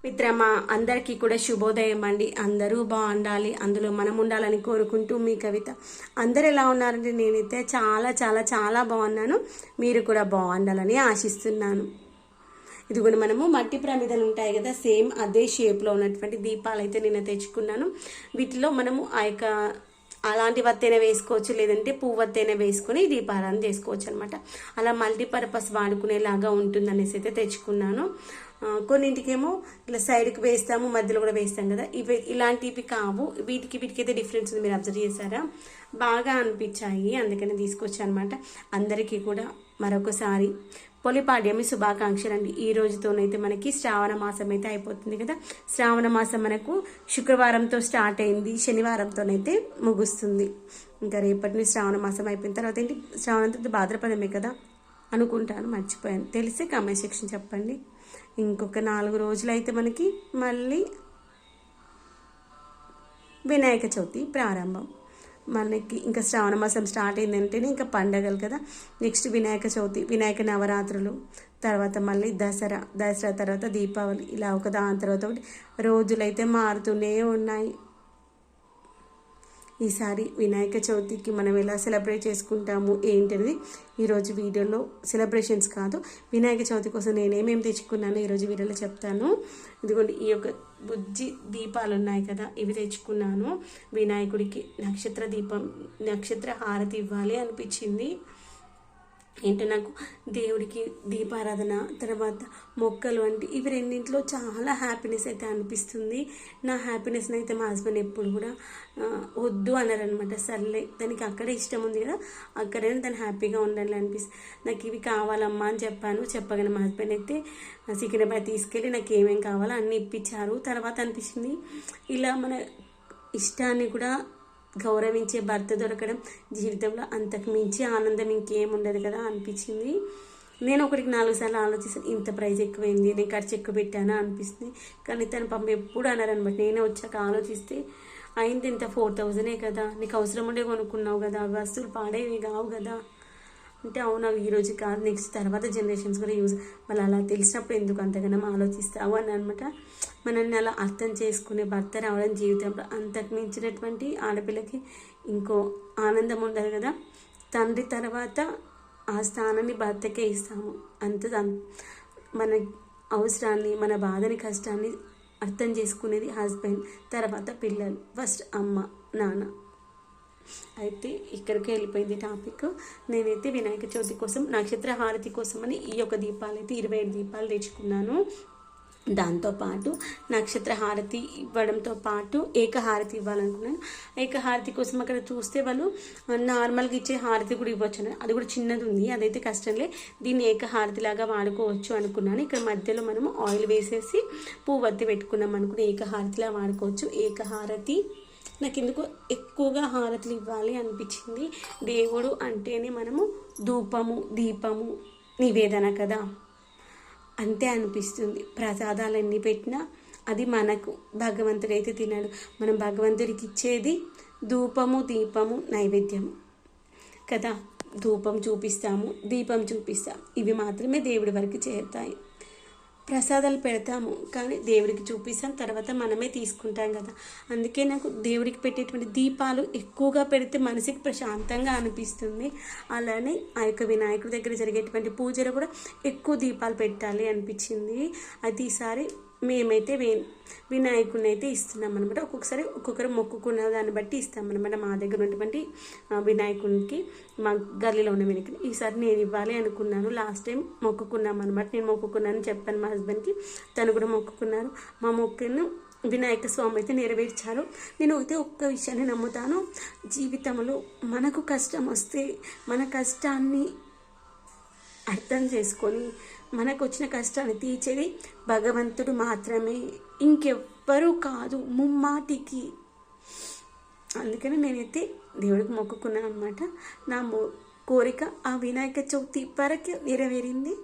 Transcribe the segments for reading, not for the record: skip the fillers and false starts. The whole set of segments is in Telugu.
మిత్రమా అందరికీ కూడా శుభోదయం అండి. అందరూ బాగుండాలి, అందులో మనం ఉండాలని కోరుకుంటూ మీ కవిత. అందరు ఎలా ఉన్నారంటే నేనైతే చాలా చాలా చాలా బాగున్నాను. మీరు కూడా బాగుండాలని ఆశిస్తున్నాను. ఇదిగోని మనము మట్టి ప్రమిదలు ఉంటాయి కదా, సేమ్ అదే షేప్లో ఉన్నటువంటి దీపాలు అయితే నేను తెచ్చుకున్నాను. వీటిలో మనము అలాంటి వత్తైనా వేసుకోవచ్చు, లేదంటే పువ్వు వత్తైనా వేసుకొని దీపారాధన చేసుకోవచ్చు అనమాట. అలా మల్టీపర్పస్ వాడుకునేలాగా ఉంటుందనేసి అయితే తెచ్చుకున్నాను. కొన్నింటికేమో ఇలా సైడ్కి వేస్తాము, మధ్యలో కూడా వేస్తాం కదా, ఇలాంటివి కావు. వీటికి అయితే డిఫరెన్స్ ఉంది, మీరు అబ్జర్వ్ చేశారా? బాగా అనిపించాయి, అందుకని తీసుకొచ్చాను అనమాట. అందరికీ కూడా మరొకసారి పొలిపాడ్యమి శుభాకాంక్షలు అండి. ఈ రోజుతోనైతే మనకి శ్రావణ మాసం అయితే అయిపోతుంది కదా. శ్రావణ మాసం మనకు శుక్రవారంతో స్టార్ట్ అయింది, శనివారంతోనైతే ముగుస్తుంది. ఇంకా రేపటి నుంచి శ్రావణ మాసం అయిపోయిన తర్వాత ఏంటి, శ్రావణంతో భాద్రపదమే కదా అనుకుంటాను, మర్చిపోయాను. తెలిసే కామెంట్ సెక్షన్ చెప్పండి. ఇంకొక 4 రోజులు అయితే మనకి మళ్ళీ వినాయక చవితి ప్రారంభం. మనకి ఇంకా శ్రావణ మాసం స్టార్ట్ అయిందంటేనే ఇంకా పండగలు కదా. నెక్స్ట్ వినాయక చవితి, వినాయక నవరాత్రులు, తర్వాత మళ్ళీ దసరా తర్వాత దీపావళి, ఇలా ఒక దాని తర్వాత ఒకటి రోజులైతే మారుతూనే ఉన్నాయి. ఈసారి వినాయక చవితికి మనం ఎలా సెలబ్రేట్ చేసుకుంటాము ఏంటనేది ఈరోజు వీడియోలో, సెలబ్రేషన్స్ కాదు, వినాయక చవితి కోసం నేనేమేమి తెచ్చుకున్నాను ఈరోజు వీడియోలో చెప్తాను. ఇదిగోండి, ఈ యొక్క బుజ్జి దీపాలు ఉన్నాయి కదా, ఇవి తెచ్చుకున్నాను. వినాయకుడికి నక్షత్ర హారతి ఇవ్వాలి అనిపించింది. ఏంటో నాకు దేవుడికి దీపారాధన, తర్వాత మొక్కలు వంటి ఇవి రెండింటిలో చాలా హ్యాపీనెస్ అయితే అనిపిస్తుంది. నా హ్యాపీనెస్ని అయితే మా హస్బెండ్ ఎప్పుడు కూడా వద్దు అన్నారనమాట. సర్లే, దానికి అక్కడే ఇష్టం ఉంది కదా, అక్కడైనా తను హ్యాపీగా ఉండాలి అనిపిస్తుంది. నాకు ఇవి కావాలమ్మా అని చెప్పగానే మా హస్బెండ్ అయితే సికింద్రాబాద్ తీసుకెళ్ళి నాకు ఏమేం కావాలో అన్నీ ఇప్పించారు. తర్వాత అనిపించింది, ఇలా మన ఇష్టాన్ని కూడా గౌరవించే భర్త దొరకడం జీవితంలో అంతకు మించి ఆనందం ఇంకేముండదు కదా అనిపించింది. నేను ఒకటికి 4 సార్లు ఆలోచిస్తాను, ఇంత ప్రైస్ ఎక్కువైంది, నేను ఖర్చు ఎక్కువ పెట్టానా అనిపిస్తుంది. కానీ తను పంప ఎప్పుడు అన్నారనమాట. నేనే వచ్చాక ఆలోచిస్తే, అయింది ఇంత 4000 కదా, నీకు అవసరం ఉండే కొనుక్కున్నావు కదా, వస్తువులు పాడేవి కావు కదా అంటే, అవును అవి ఈరోజు కాదు, నెక్స్ట్ తర్వాత జనరేషన్స్ కూడా యూజ్, మళ్ళీ అలా తెలిసినప్పుడు ఎందుకు అంతగానో ఆలోచిస్తావు అని అనమాట. మనల్ని అలా అర్థం చేసుకునే భర్త రావడం జీవితంలో అంతకు మించినటువంటి ఆడపిల్లకి ఇంకో ఆనందం ఉండదు కదా. తండ్రి తర్వాత ఆ స్థానాన్ని భర్తకే ఇస్తాము. మన అవసరాన్ని, మన బాధని, కష్టాన్ని అర్థం చేసుకునేది హస్బెండ్, తర్వాత పిల్లలు, ఫస్ట్ అమ్మ నాన్న. అయితే ఇక్కడికి వెళ్ళిపోయింది టాపిక్. నేనైతే వినాయక చవితి కోసం, నక్షత్ర హారతి కోసం అని ఈ యొక్క దీపాలు అయితే 25 దీపాలు తెచ్చుకున్నాను. దాంతోపాటు నక్షత్ర హారతి ఇవ్వడంతో పాటు ఏకహారతి ఇవ్వాలనుకున్నాను. ఏకహారతి కోసం అక్కడ చూస్తే వాళ్ళు నార్మల్గా ఇచ్చే హారతి కూడా ఇవ్వచ్చు, అది కూడా చిన్నది ఉంది, అదైతే కష్టంలే, దీన్ని ఏకహారతి లాగా వాడుకోవచ్చు అనుకున్నాను. ఇక్కడ మధ్యలో మనము ఆయిల్ వేసేసి పువ్వత్తి పెట్టుకున్నాం అనుకుని ఏకహారతిలా వాడుకోవచ్చు. ఏకహారతి నాకు ఎందుకు ఎక్కువగా హారతులు ఇవ్వాలి అనిపించింది. దేవుడు అంటేనే మనము ధూపము, దీపము, నివేదన కదా, అంతే అనిపిస్తుంది. ప్రసాదాలు ఎన్ని పెట్టినా అది మనకు భగవంతుడైతే తినడు. మనం భగవంతుడికి ఇచ్చేది ధూపము, దీపము, నైవేద్యము కదా. ధూపం చూపిస్తాము, దీపం చూపిస్తాం, ఇవి మాత్రమే దేవుడి వరకు చేరుతాయి. ప్రసాదాలు పెడతాము కానీ దేవుడికి చూపిస్తాం, తర్వాత మనమే తీసుకుంటాం కదా. అందుకే నాకు దేవుడికి పెట్టేటువంటి దీపాలు ఎక్కువగా పెడితే మనసుకి ప్రశాంతంగా అనిపిస్తుంది. అలానే ఆ యొక్క వినాయకుడి దగ్గర జరిగేటువంటి పూజలు కూడా ఎక్కువ దీపాలు పెట్టాలి అనిపించింది. అది ఈసారి మేమైతే వినాయకుడిని అయితే ఇస్తున్నాం అనమాట. ఒక్కొక్కసారి ఒక్కొక్కరు మొక్కుకున్న దాన్ని బట్టి ఇస్తామన్నమాట. మా దగ్గర ఉన్నటువంటి వినాయకుడికి, మా గల్లీలో ఉన్న వినాయకుడిని ఈసారి నేను ఇవ్వాలి అనుకున్నాను. లాస్ట్ టైం మొక్కుకున్నాం అనమాట. నేను మొక్కుకున్నాను చెప్పాను మా హస్బెండ్కి, తను కూడా మొక్కుకున్నారు. మా మొక్కును వినాయక స్వామి అయితే నెరవేర్చారు. నేను అయితే ఒక్క విషయాన్ని నమ్ముతాను, జీవితంలో మనకు కష్టం వస్తే మన కష్టాన్ని అర్థం చేసుకొని మనకు వచ్చిన కష్టాన్ని తీర్చేది భగవంతుడు మాత్రమే, ఇంకెవ్వరూ కాదు ముమ్మాటికి. అందుకని నేనైతే దేవుడికి మొక్కుకున్నాను అనమాట. నా కోరిక ఆ వినాయక చవితి వరకు నెరవేరింది.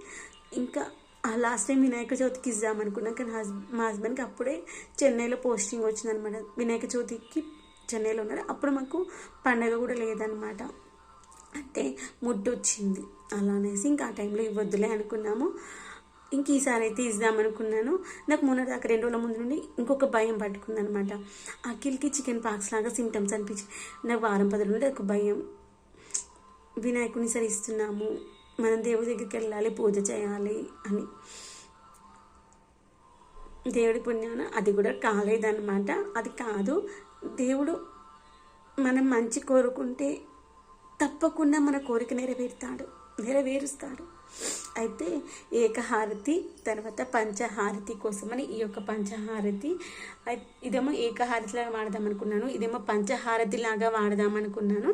ఇంకా ఆ లాస్ట్ టైం వినాయక చవితికి ఇద్దామనుకున్నాను, కానీ మా హస్బెండ్కి అప్పుడే చెన్నైలో పోస్టింగ్ వచ్చిందనమాట. వినాయక చవితికి చెన్నైలో ఉన్నారు, అప్పుడు మాకు పండగ కూడా లేదనమాట. అంటే ముడ్డు వచ్చింది, అలా అనేసి ఇంకా ఆ టైంలో ఇవ్వద్దులే అనుకున్నాము. ఇంక ఈసారి అయితే ఇద్దామనుకున్నాను. నాకు మొన్నటిదాకా 2 రోజుల ముందు నుండి ఇంకొక భయం పట్టుకుందనమాట. అఖిల్కి చికెన్ పాక్స్ లాగా సిమ్టమ్స్ అనిపించి నాకు వారం 10 నుండి ఒక భయం. వినాయకుడిని సరే ఇస్తున్నాము, మనం దేవుడి దగ్గరికి వెళ్ళాలి, పూజ చేయాలి అని. దేవుడి పుణ్యాన అది కూడా కాలేదన్నమాట. అది కాదు, దేవుడు మనం మంచి కోరుకుంటే తప్పకుండా మన కోరిక నెరవేరుస్తాడు. అయితే ఏకహారతి తర్వాత పంచహారతి కోసమని ఈ యొక్క పంచహారతి ఇదేమో ఏకహారతి లాగా వాడదాం అనుకున్నాను, ఇదేమో పంచహారతి లాగా వాడదాం అనుకున్నాను.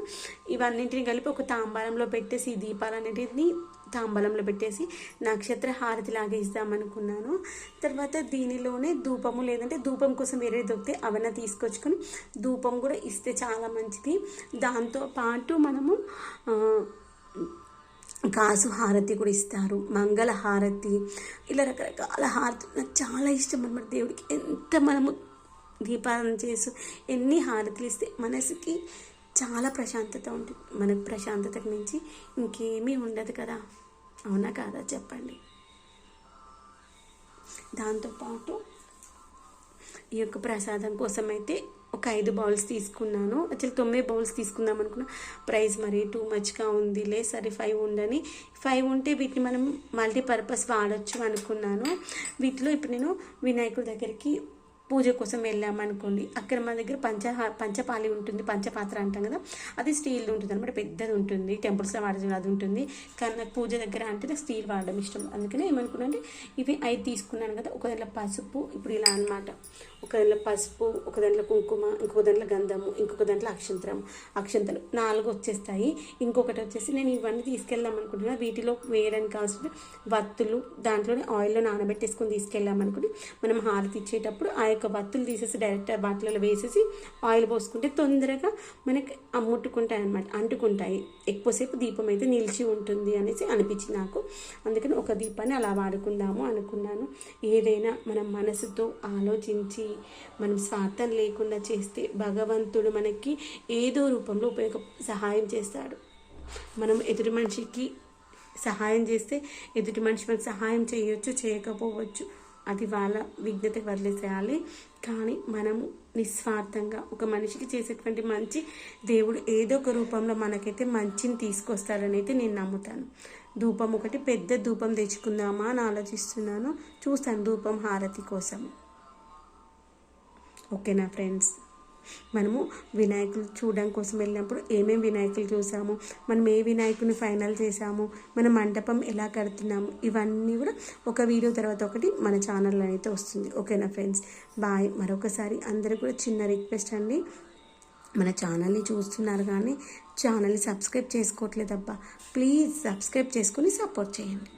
ఇవన్నింటిని కలిపి ఒక తాంబాలంలో పెట్టేసి ఈ దీపాలన్నింటినీ తాంబలంలో పెట్టేసి నక్షత్ర హారతి లాగా ఇద్దామనుకున్నాను. తర్వాత దీనిలోనే ధూపము లేదంటే ధూపం కోసం వేరే దొరికితే అవన్నీ తీసుకొచ్చుకొని ధూపం కూడా ఇస్తే చాలా మంచిది. దాంతోపాటు మనము కాసు హారతి కూడా ఇస్తారు, మంగళ హారతి, ఇలా రకరకాల హారతి నాకు చాలా ఇష్టం అన్నమాట. దేవుడికి ఎంత మనము దీపాలన చేసి ఎన్ని హారతులు ఇస్తే మనసుకి చాలా ప్రశాంతత ఉంటుంది. మనకు ప్రశాంతతకు మించి ఇంకేమీ ఉండదు కదా, అవునా కాదా చెప్పండి. దాంతోపాటు ఈ యొక్క ప్రసాదం కోసం అయితే ఒక 5 బౌల్స్ తీసుకున్నాను. యాక్చువల్లీ 9 బౌల్స్ తీసుకుందాం అనుకున్నా, ప్రైస్ మరి టూ మచ్గా ఉందిలే, సరే 5 ఉండని. 5 ఉంటే వీటిని మనం మల్టీపర్పస్ వాడచ్చు అనుకున్నాను. వీటిలో ఇప్పుడు నేను వినాయకుడి దగ్గరికి పూజ కోసం వెళ్ళామనుకోండి, అక్కడ మా దగ్గర పంచపాలి ఉంటుంది, పంచపాత్ర అంటాం కదా, అది స్టీల్ ఉంటుంది అనమాట, పెద్దది ఉంటుంది, టెంపుల్స్లో వాడడం అది ఉంటుంది. కానీ నాకు పూజ దగ్గర అంటే నాకు స్టీల్ వాడడం ఇష్టం. అందుకనే ఏమనుకున్నా అంటే ఇవి 5 తీసుకున్నాను కదా, ఒక దాంట్లో పసుపు, ఇప్పుడు ఇలా అనమాట, ఒక దాంట్లో పసుపు, ఒక దాంట్లో కుంకుమ, ఇంకొక దాంట్లో గంధము, ఇంకొక దాంట్లో అక్షంతలు 4 వచ్చేస్తాయి. ఇంకొకటి వచ్చేసి నేను ఇవన్నీ తీసుకెళ్దాం అనుకుంటున్నా, వీటిలో వేయడానికి కావాల్సిన వత్తులు దాంట్లోనే ఆయిల్లో నానబెట్టేసుకొని తీసుకెళ్ళామనుకుని మనం హారతి ఇచ్చేటప్పుడు ఆ యొక్క వత్తులు తీసేసి డైరెక్ట్ బాటిల్లో వేసేసి ఆయిల్ పోసుకుంటే తొందరగా మనకి అంటుకుంటాయి, ఎక్కువసేపు దీపం అయితే నిలిచి ఉంటుంది అనేసి అనిపించింది నాకు. అందుకని ఒక దీపాన్ని అలా వాడుకుందాము అనుకున్నాను. ఏదైనా మనం మనసుతో ఆలోచించి మనం స్వార్థం లేకుండా చేస్తే భగవంతుడు మనకి ఏదో రూపంలో సహాయం చేస్తాడు. మనం ఎదుటి మనిషికి సహాయం చేస్తే ఎదుటి మనిషి మనకు సహాయం చేయొచ్చు, చేయకపోవచ్చు, అది వాళ్ళ విజ్ఞతకి వదిలేసేయాలి. కానీ మనము నిస్వార్థంగా ఒక మనిషికి చేసేటువంటి మంచి దేవుడు ఏదో ఒక రూపంలో మనకైతే మంచిని తీసుకొస్తాడని అయితే నేను నమ్ముతాను. ధూపం ఒకటి పెద్ద ధూపం తెచ్చుకుందామా అని ఆలోచిస్తున్నాను, చూస్తాను ధూపం హారతి కోసం. ఓకేనా ఫ్రెండ్స్, మనము వినాయకులు చూడడం కోసం వెళ్ళినప్పుడు ఏమేమి వినాయకులు చూసాము, మనం ఏ వినాయకుని ఫైనల్ చేసాము, మన మండపం ఎలా కడుతున్నాము, ఇవన్నీ కూడా ఒక వీడియో తర్వాత ఒకటి మన ఛానల్లో అయితే వస్తుంది. ఓకేనా ఫ్రెండ్స్, బాయ్. మరొకసారి అందరూ కూడా చిన్న రిక్వెస్ట్ అండి, మన ఛానల్ని చూస్తున్నారు కానీ ఛానల్ని సబ్స్క్రైబ్ చేసుకోవట్లేదబ్బా, ప్లీజ్ సబ్స్క్రైబ్ చేసుకొని సపోర్ట్ చేయండి.